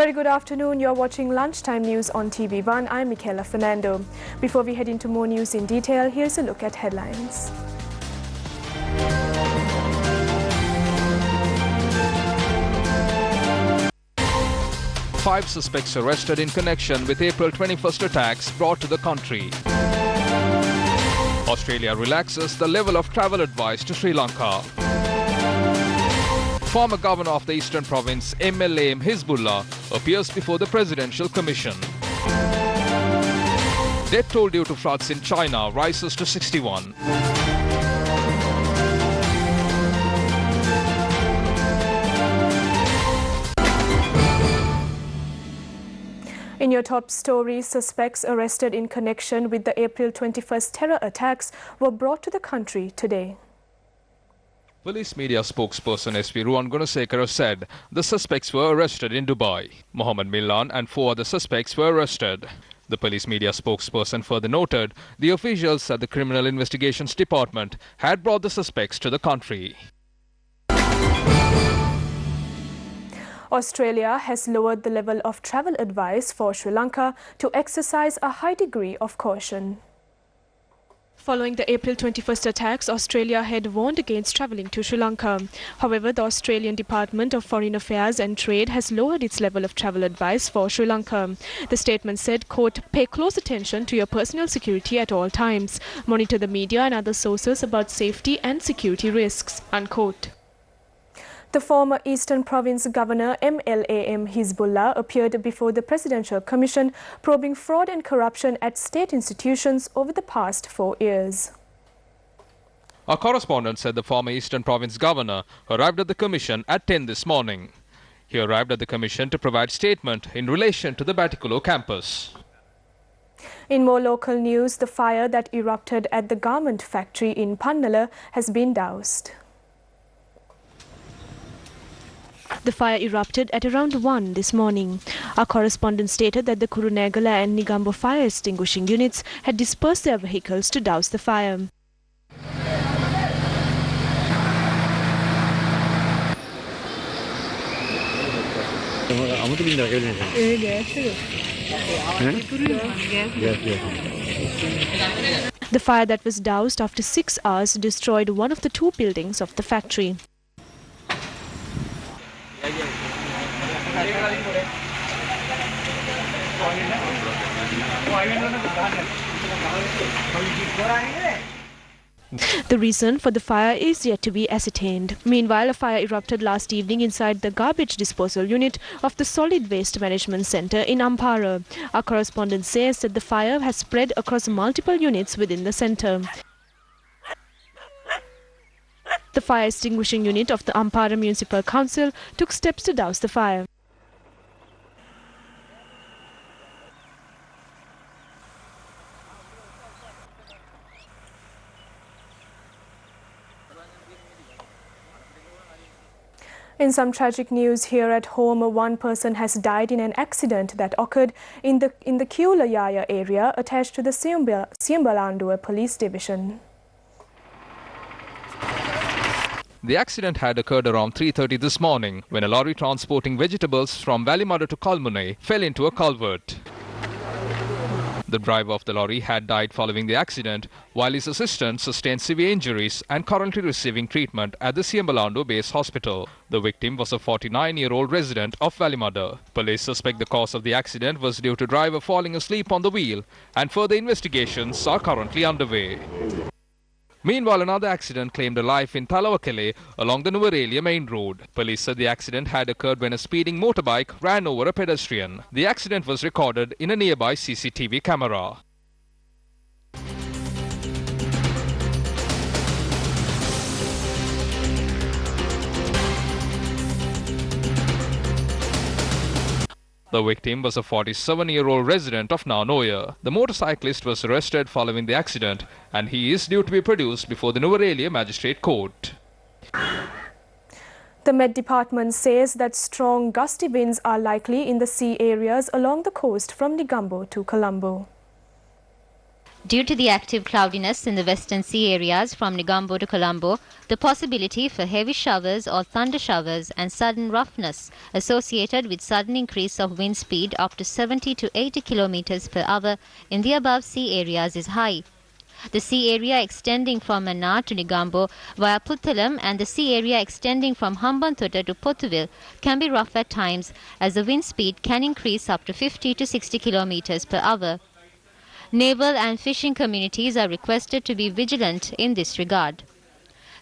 very good afternoon. You're watching Lunchtime News on TV1. I'm Michaela Fernando. Before we head into more news in detail, here's a look at headlines. Five suspects arrested in connection with April 21st attacks brought to the country. Australia relaxes the level of travel advice to Sri Lanka. Former governor of the Eastern Province, MLA Hizbullah, appears before the Presidential Commission. Death toll due to floods in China rises to 61. In your top story, suspects arrested in connection with the April 21st terror attacks were brought to the country today. Police media spokesperson SP Ruwan Gunasekara said the suspects were arrested in Dubai. Mohammed Millan and 4 other suspects were arrested. The police media spokesperson further noted the officials at the Criminal Investigations Department had brought the suspects to the country. Australia has lowered the level of travel advice for Sri Lanka to exercise a high degree of caution. Following the April 21st attacks, Australia had warned against travelling to Sri Lanka. However, the Australian Department of Foreign Affairs and Trade has lowered its level of travel advice for Sri Lanka. The statement said, quote, "Pay close attention to your personal security at all times. Monitor the media and other sources about safety and security risks," unquote. The former Eastern Province Governor MLA Hizbullah appeared before the Presidential Commission probing fraud and corruption at state institutions over the past 4 years. Our correspondent said the former Eastern Province Governor arrived at the Commission at 10 this morning. He arrived at the Commission to provide statement in relation to the Batikulo campus. In more local news, the fire that erupted at the garment factory in Pannala has been doused. The fire erupted at around 1 this morning. Our correspondent stated that the Kurunegala and Negombo fire extinguishing units had dispersed their vehicles to douse the fire. The fire that was doused after 6 hours destroyed one of the 2 buildings of the factory. The reason for the fire is yet to be ascertained. Meanwhile, a fire erupted last evening inside the garbage disposal unit of the Solid Waste Management Centre in Amparo. Our correspondent says that the fire has spread across multiple units within the centre. The fire extinguishing unit of the Amparo Municipal Council took steps to douse the fire. In some tragic news here at home, one person has died in an accident that occurred in the Kulayaya area attached to the Siambalandua Police Division. The accident had occurred around 3:30 this morning when a lorry transporting vegetables from Valimada to Kalmune fell into a culvert. The driver of the lorry had died following the accident, while his assistant sustained severe injuries and currently receiving treatment at the Siambalando Base Hospital. The victim was a 49-year-old resident of Valimada. Police suspect the cause of the accident was due to driver falling asleep on the wheel, and further investigations are currently underway. Meanwhile, another accident claimed a life in Talawakele along the Nuvarelia main road. Police said the accident had occurred when a speeding motorbike ran over a pedestrian. The accident was recorded in a nearby CCTV camera. The victim was a 47-year-old resident of Naunoya. The motorcyclist was arrested following the accident and he is due to be produced before the Nuvarelia Magistrate Court. The Met Department says that strong gusty winds are likely in the sea areas along the coast from Negombo to Colombo. Due to the active cloudiness in the western sea areas from Negombo to Colombo, the possibility for heavy showers or thunder showers and sudden roughness associated with sudden increase of wind speed up to 70 to 80 kilometers per hour in the above sea areas is high. The sea area extending from Mannar to Negombo via Puttalam and the sea area extending from Hambantota to Potuville can be rough at times as the wind speed can increase up to 50 to 60 kilometers per hour. Naval and fishing communities are requested to be vigilant in this regard.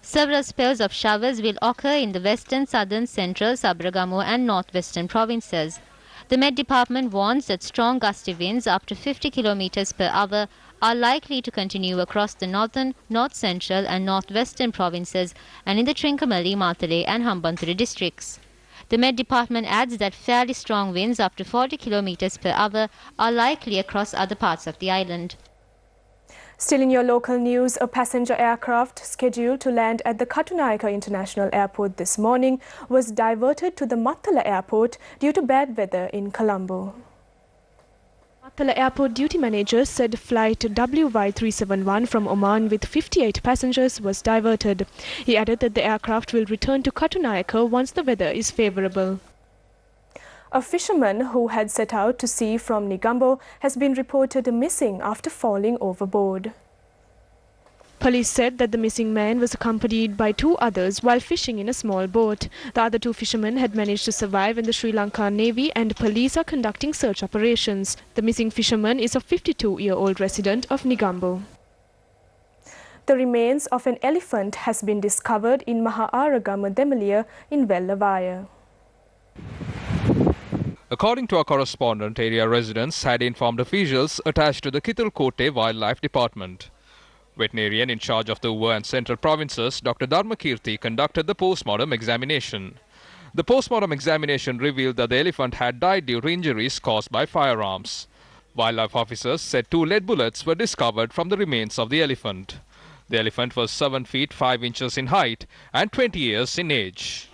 Several spells of showers will occur in the western, southern, central, Sabragamo and northwestern provinces. The Met Department warns that strong gusty winds up to 50 kilometers per hour are likely to continue across the northern, north central and northwestern provinces and in the Trincomalee, Matale and Hambantota districts. The Met Department adds that fairly strong winds up to 40 kilometers per hour are likely across other parts of the island. Still in your local news, a passenger aircraft scheduled to land at the Katunayake International Airport this morning was diverted to the Matala Airport due to bad weather in Colombo. Matala Airport duty manager said flight WY371 from Oman with 58 passengers was diverted. He added that the aircraft will return to Katunayake once the weather is favourable. A fisherman who had set out to sea from Negombo has been reported missing after falling overboard. Police said that the missing man was accompanied by two others while fishing in a small boat. The other two fishermen had managed to survive and the Sri Lanka Navy and police are conducting search operations. The missing fisherman is a 52-year-old resident of Negombo. The remains of an elephant has been discovered in Mahaaragama Demaliya in Vellavaya. According to our correspondent, area residents had informed officials attached to the Kitulkote Wildlife Department. Veterinarian in charge of the Uva and Central Provinces, Dr. Dharmakirti, conducted the post-mortem examination. The post-mortem examination revealed that the elephant had died due to injuries caused by firearms. Wildlife officers said 2 lead bullets were discovered from the remains of the elephant. The elephant was 7 feet 5 inches in height and 20 years in age.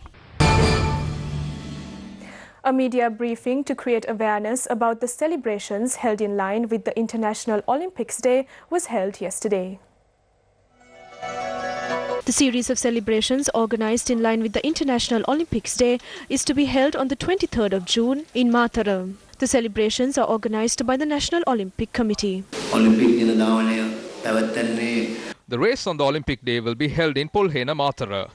A media briefing to create awareness about the celebrations held in line with the International Olympics Day was held yesterday. The series of celebrations organized in line with the International Olympics Day is to be held on the 23rd of June in Matara. The celebrations are organized by the National Olympic Committee. The race on the Olympic Day will be held in Pulhena, Matara.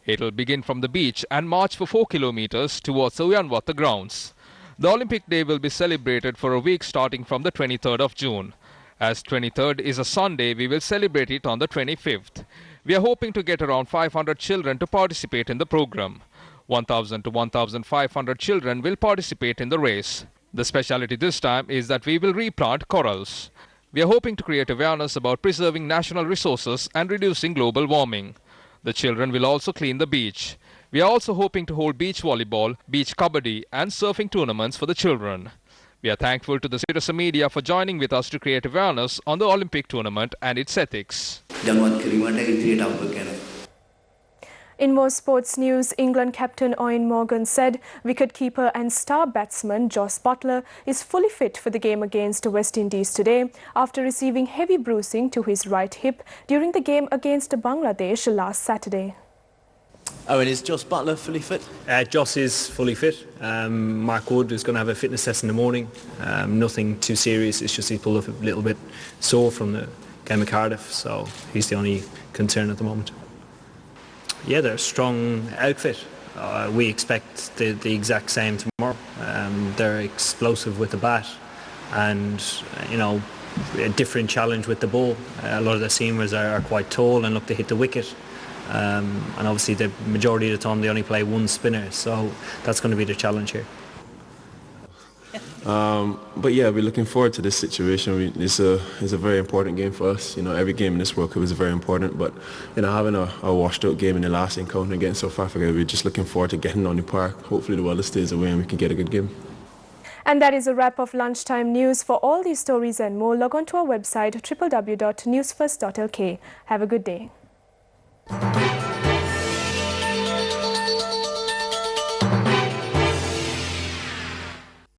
It will begin from the beach and march for 4 kilometers towards the Uyanwata grounds. The Olympic Day will be celebrated for a week starting from the 23rd of June. As 23rd is a Sunday, we will celebrate it on the 25th. We are hoping to get around 500 children to participate in the program. 1,000 to 1,500 children will participate in the race. The speciality this time is that we will replant corals. We are hoping to create awareness about preserving national resources and reducing global warming. The children will also clean the beach. We are also hoping to hold beach volleyball, beach kabaddi and surfing tournaments for the children. We are thankful to the citizen media for joining with us to create awareness on the Olympic tournament and its ethics. In more sports news, England captain Eoin Morgan said wicketkeeper and star batsman Jos Buttler is fully fit for the game against West Indies today after receiving heavy bruising to his right hip during the game against Bangladesh last Saturday. Owen, is Jos Buttler fully fit? Jos is fully fit. Mark Wood is going to have a fitness test in the morning. Nothing too serious, it's just he pulled up a little bit sore from the game of Cardiff, so he's the only concern at the moment. Yeah, they're a strong outfit. We expect the exact same tomorrow. They're explosive with the bat and, you know, a different challenge with the ball. A lot of the seamers are quite tall and look to hit the wicket. And obviously the majority of the time they only play one spinner, so that's going to be the challenge here. But yeah, we're looking forward to this situation. It's a very important game for us. You know, every game in this World Cup is very important. But you know, having a washed-out game in the last encounter against South Africa, we're just looking forward to getting on the park. Hopefully, the weather stays away and we can get a good game. And that is a wrap of Lunchtime News. For all these stories and more, log on to our website www.newsfirst.lk. Have a good day.